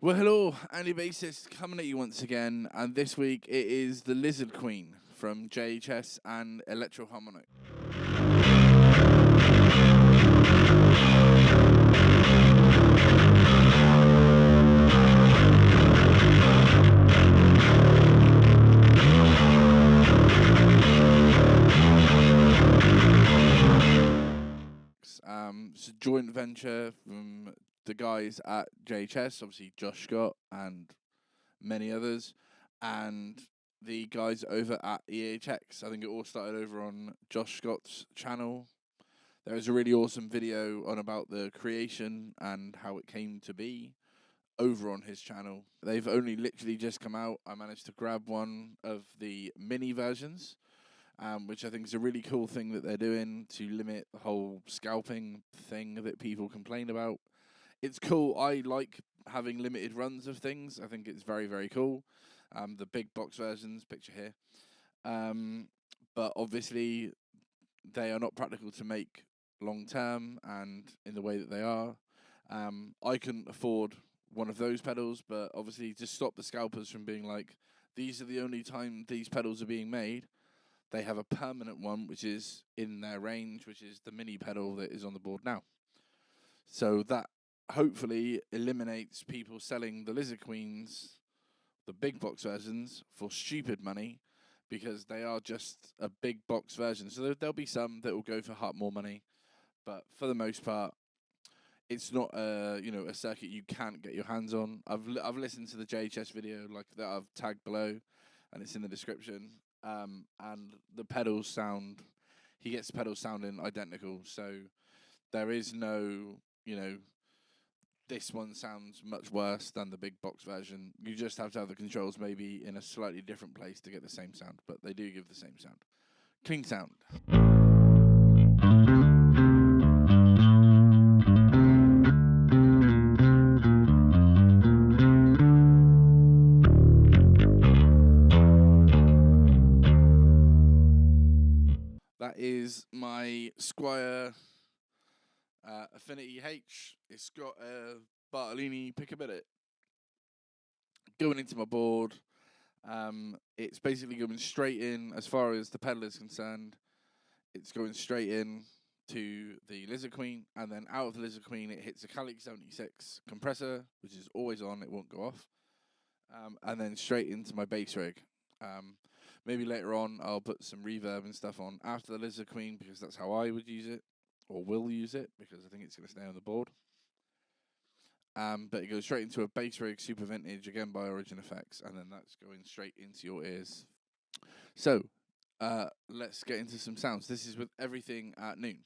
Well, hello, Andy Bassist coming at you once again, and this week it is the Lizard Queen from JHS and Electroharmonic. It's a joint venture from the guys at JHS, obviously Josh Scott and many others, and the guys over at EHX. I think it all started over on Josh Scott's channel. There was a really awesome video on about the creation and how it came to be over on his channel. They've only literally just come out. I managed to grab one of the mini versions, which I think is a really cool thing that they're doing to limit the whole scalping thing that people complain about. It's cool. I like having limited runs of things. I think it's very, very cool. The big box versions, picture here. But obviously, they are not practical to make long term and in the way that they are. I couldn't afford one of those pedals, but obviously to stop the scalpers from being like, these are the only time these pedals are being made, they have a permanent one, which is in their range, which is the mini pedal that is on the board now. So that hopefully eliminates people selling the Lizard Queens, the big box versions, for stupid money, because they are just a big box version. So there'll be some that will go for more money, but for the most part, it's not a circuit you can't get your hands on. I've listened to the JHS video like that I've tagged below, and it's in the description. And the pedals sound, he gets the pedals sounding identical. So there is no, this one sounds much worse than the big box version. You just have to have the controls maybe in a slightly different place to get the same sound, but they do give the same sound. Clean sound. That is my Squire Affinity H. It's got a Bartolini pick-a-bit going into my board. It's basically going straight in as far as the pedal is concerned. It's going straight in to the Lizard Queen, and then out of the Lizard Queen it hits a Calic 76 compressor, which is always on, it won't go off, and then straight into my bass rig. Maybe later on I'll put some reverb and stuff on after the Lizard Queen, because that's how I would use it, or will use it, because I think it's going to stay on the board. But it goes straight into a bass rig, super vintage, again by Origin Effects, and then that's going straight into your ears. So, let's get into some sounds. This is with everything at noon.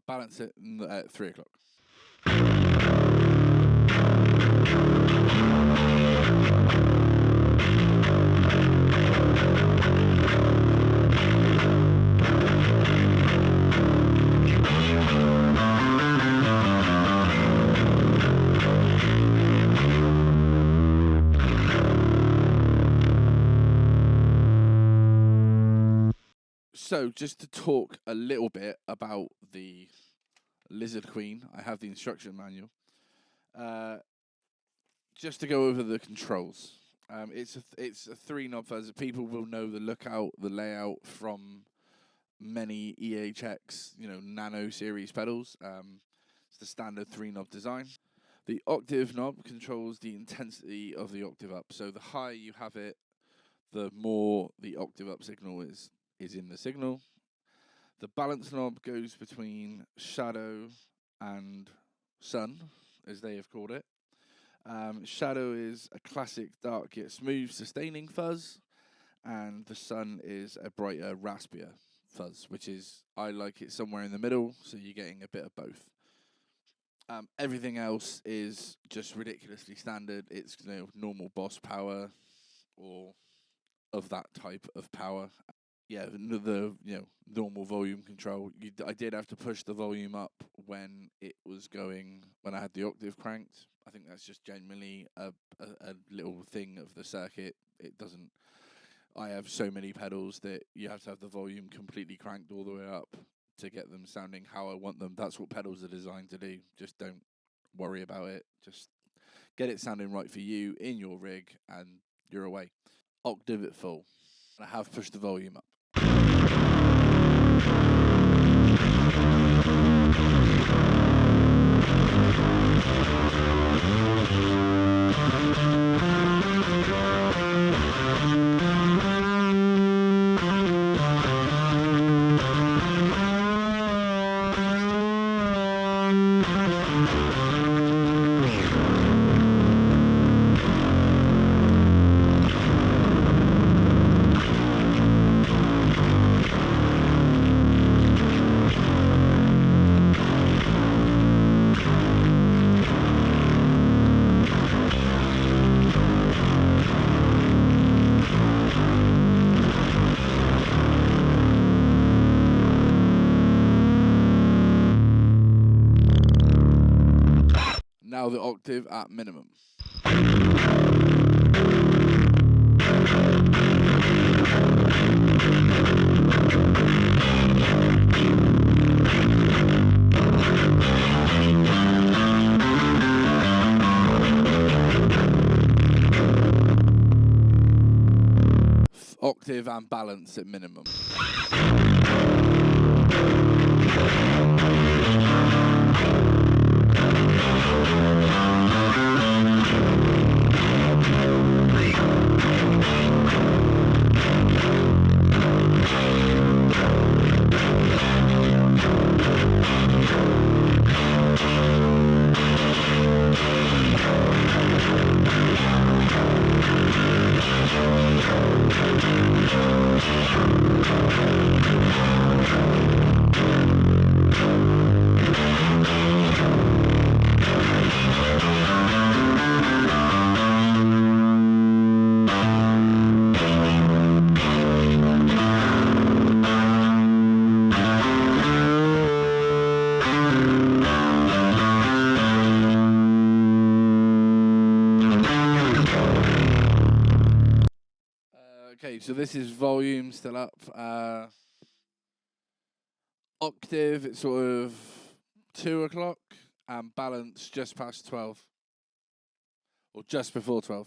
Balance it at 3 o'clock. So, just to talk a little bit about the Lizard Queen, I have the instruction manual. Just to go over the controls. It's a 3-knob fuzz. People will know the lookout, the layout from many EHX, nano series pedals. It's the standard 3-knob design. The octave knob controls the intensity of the octave up. So the higher you have it, the more the octave up signal is in the signal. The balance knob goes between shadow and sun, as they have called it. Shadow is a classic dark yet smooth sustaining fuzz, and the sun is a brighter, raspier fuzz, which is, I like it somewhere in the middle, so you're getting a bit of both. Everything else is just ridiculously standard. It's normal boss power or of that type of power. Yeah, the normal volume control. I did have to push the volume up when I had the octave cranked. I think that's just generally a little thing of the circuit. It doesn't. I have so many pedals that you have to have the volume completely cranked all the way up to get them sounding how I want them. That's what pedals are designed to do. Just don't worry about it. Just get it sounding right for you in your rig, and you're away. Octave at full. I have pushed the volume up. Now the octave at minimum. Octave and balance at minimum. Okay, so this is volume still up. Octave, it's sort of 2 o'clock, and balance just past 12. Or just before 12.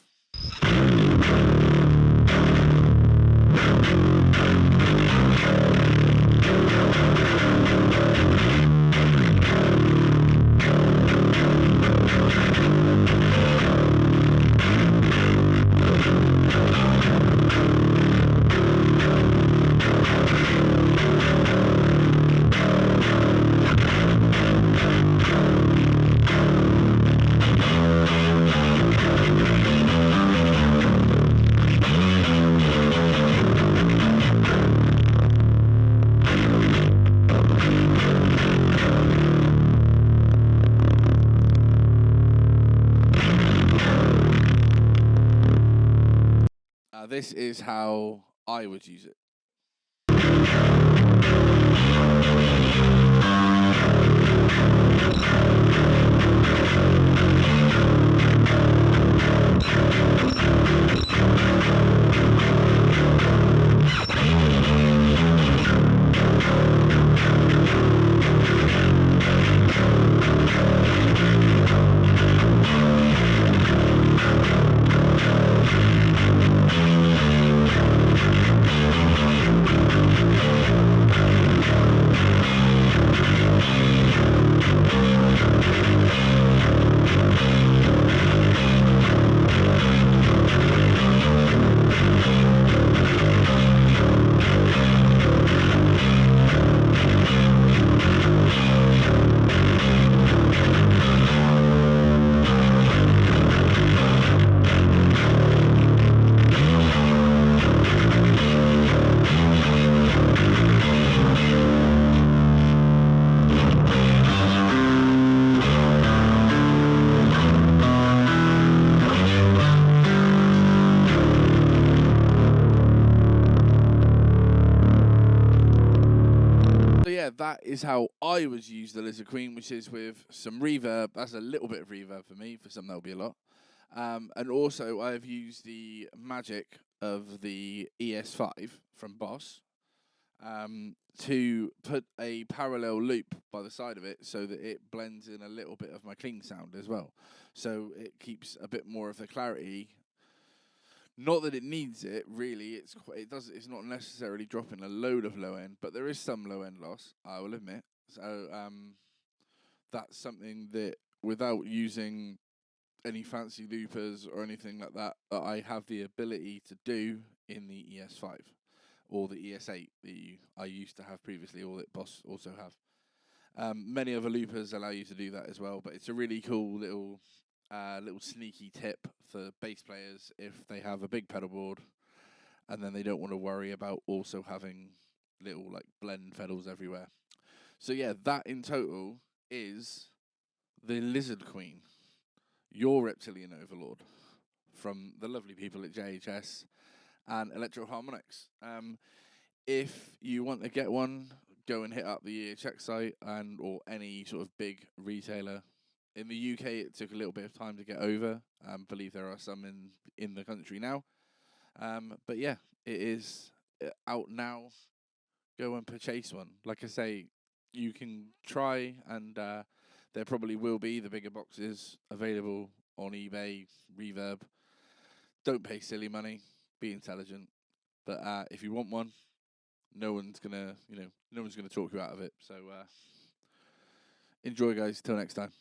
This is how I would use it. that is how I would use the Lizard Queen, which is with some reverb. That's a little bit of reverb for me. For some, that'll be a lot. And also, I've used the magic of the ES5 from Boss to put a parallel loop by the side of it so that it blends in a little bit of my clean sound as well. So it keeps a bit more of the clarity. Not that it needs it, really. It's not necessarily dropping a load of low end, but there is some low end loss, I will admit. So that's something that, without using any fancy loopers or anything like that, I have the ability to do in the ES5 or the ES8 that I used to have previously, or that Boss also have. Many other loopers allow you to do that as well, but it's a really cool little sneaky tip for bass players if they have a big pedal board and then they don't want to worry about also having little like blend pedals everywhere. So yeah, that in total is the Lizard Queen, your Reptilian Overlord, from the lovely people at JHS and Electro Harmonics. If you want to get one, go and hit up the EHX site or any sort of big retailer. In the UK, it took a little bit of time to get over. I believe there are some in the country now. But yeah, it is out now. Go and purchase one. Like I say, you can try, and there probably will be the bigger boxes available on eBay, Reverb. Don't pay silly money. Be intelligent. But if you want one, no one's gonna talk you out of it. So enjoy, guys. Till next time.